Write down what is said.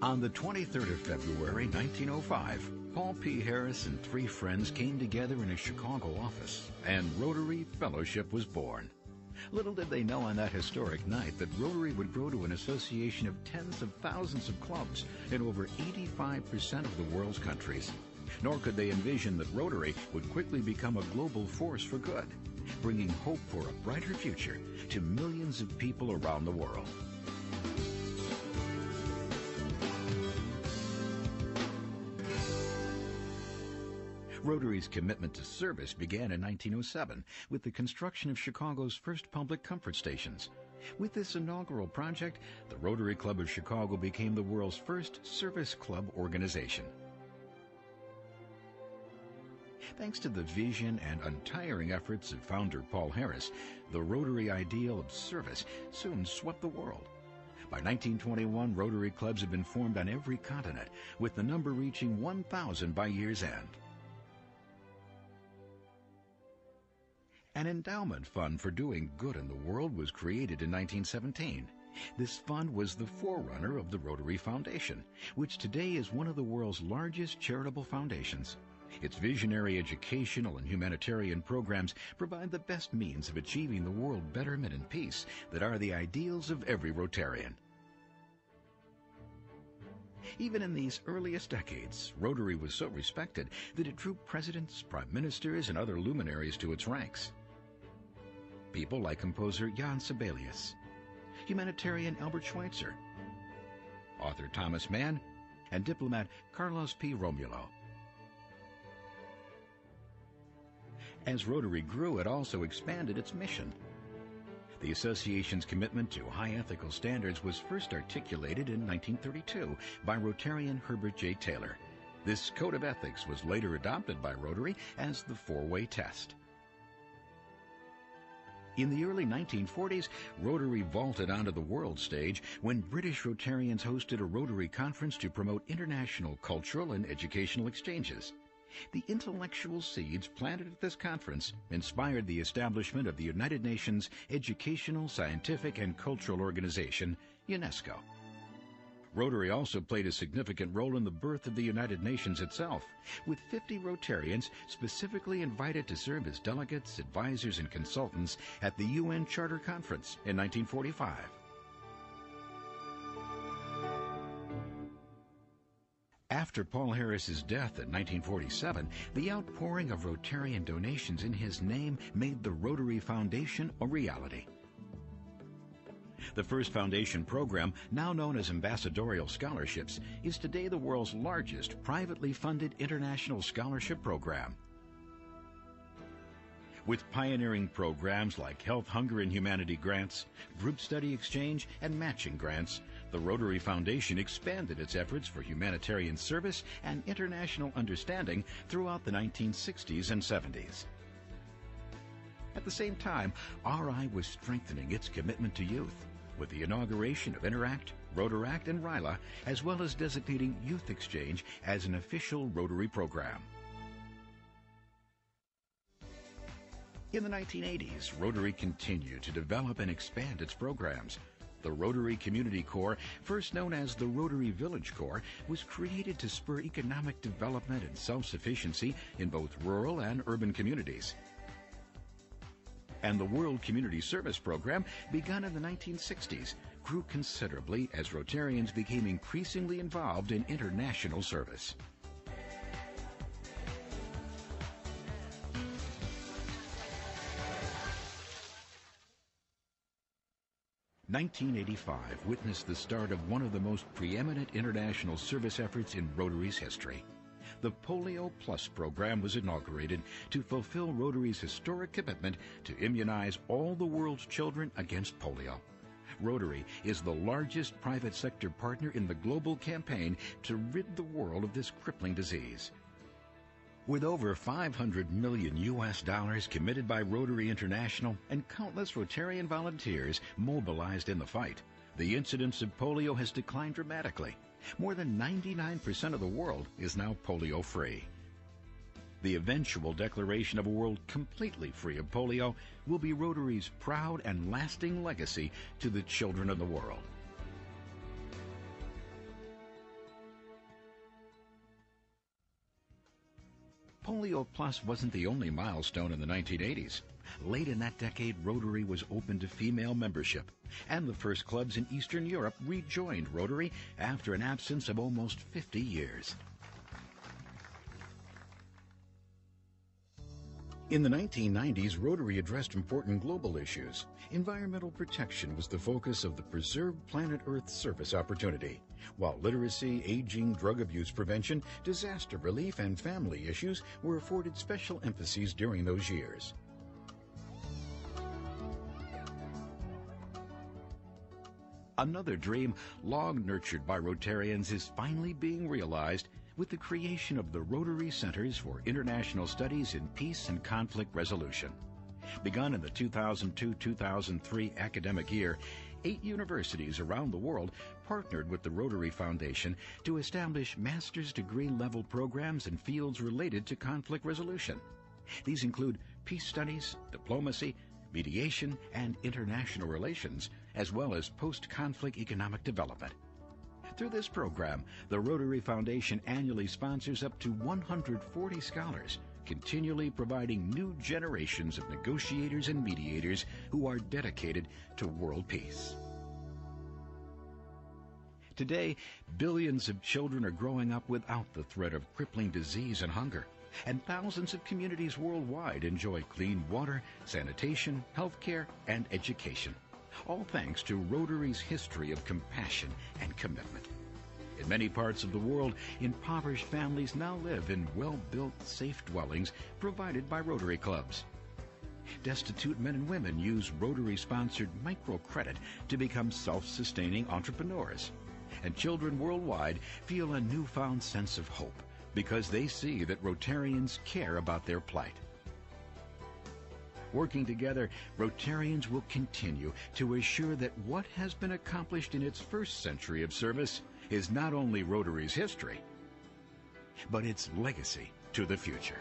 On the 23rd of February, 1905, Paul P. Harris and three friends came together in a Chicago office, and Rotary Fellowship was born. Little did they know on that historic night that Rotary would grow to an association of tens of thousands of clubs in over 85% of the world's countries. Nor could they envision that Rotary would quickly become a global force for good, bringing hope for a brighter future to millions of people around the world. Rotary's commitment to service began in 1907 with the construction of Chicago's first public comfort stations. With this inaugural project, the Rotary Club of Chicago became the world's first service club organization. Thanks to the vision and untiring efforts of founder Paul Harris, the Rotary ideal of service soon swept the world. By 1921, Rotary clubs had been formed on every continent, with the number reaching 1,000 by year's end. An endowment fund for doing good in the world was created in 1917. This fund was the forerunner of the Rotary Foundation, which today is one of the world's largest charitable foundations. Its visionary educational and humanitarian programs provide the best means of achieving the world betterment and peace that are the ideals of every Rotarian. Even in these earliest decades, Rotary was so respected that it drew presidents, prime ministers, and other luminaries to its ranks. People like composer Jan Sibelius, humanitarian Albert Schweitzer, author Thomas Mann, and diplomat Carlos P. Romulo. As Rotary grew, it also expanded its mission. The association's commitment to high ethical standards was first articulated in 1932 by Rotarian Herbert J. Taylor. This code of ethics was later adopted by Rotary as the four-way test. In the early 1940s, Rotary vaulted onto the world stage when British Rotarians hosted a Rotary conference to promote international cultural and educational exchanges. The intellectual seeds planted at this conference inspired the establishment of the United Nations Educational, Scientific, and Cultural Organization, UNESCO. Rotary also played a significant role in the birth of the United Nations itself, with 50 Rotarians specifically invited to serve as delegates, advisors, and consultants at the UN Charter Conference in 1945. After Paul Harris's death in 1947, the outpouring of Rotarian donations in his name made the Rotary Foundation a reality. The first foundation program, now known as Ambassadorial Scholarships, is today the world's largest privately funded international scholarship program. With pioneering programs like Health, Hunger, and Humanity grants, group study exchange, and matching grants, the Rotary Foundation expanded its efforts for humanitarian service and international understanding throughout the 1960s and 70s. At the same time, RI was strengthening its commitment to youth with the inauguration of Interact, Rotaract, and RILA, as well as designating Youth Exchange as an official Rotary program. In the 1980s, Rotary continued to develop and expand its programs. The Rotary Community Corps, first known as the Rotary Village Corps, was created to spur economic development and self-sufficiency in both rural and urban communities. And the World Community Service Program, begun in the 1960s, grew considerably as Rotarians became increasingly involved in international service. (1985) witnessed the start of one of the most preeminent international service efforts in Rotary's history. The Polio Plus program was inaugurated to fulfill Rotary's historic commitment to immunize all the world's children against polio. Rotary is the largest private sector partner in the global campaign to rid the world of this crippling disease. With over $500 million committed by Rotary International and countless Rotarian volunteers mobilized in the fight, the incidence of polio has declined dramatically. More than 99% of the world is now polio-free. The eventual declaration of a world completely free of polio will be Rotary's proud and lasting legacy to the children of the world. Polio Plus wasn't the only milestone in the 1980s. Late in that decade, Rotary was open to female membership, and the first clubs in Eastern Europe rejoined Rotary after an absence of almost 50 years. In the 1990s, Rotary addressed important global issues. Environmental protection was the focus of the Preserve Planet Earth service opportunity, while literacy, aging, drug abuse prevention, disaster relief, and family issues were afforded special emphases during those years. Another dream, long nurtured by Rotarians, is finally being realized with the creation of the Rotary Centers for International Studies in Peace and Conflict Resolution. Begun in the 2002-2003 academic year, 8 universities around the world partnered with the Rotary Foundation to establish master's degree level programs in fields related to conflict resolution. These include peace studies, diplomacy, mediation, and international relations, as well as post-conflict economic development. Through this program, the Rotary Foundation annually sponsors up to 140 scholars, continually providing new generations of negotiators and mediators who are dedicated to world peace. Today, billions of children are growing up without the threat of crippling disease and hunger, and thousands of communities worldwide enjoy clean water, sanitation, health care, and education, all thanks to Rotary's history of compassion and commitment. In many parts of the world, impoverished families now live in well-built, safe dwellings provided by Rotary clubs. Destitute men and women use Rotary-sponsored microcredit to become self-sustaining entrepreneurs. And children worldwide feel a newfound sense of hope because they see that Rotarians care about their plight. Working together, Rotarians will continue to assure that what has been accomplished in its first century of service is not only Rotary's history, but its legacy to the future.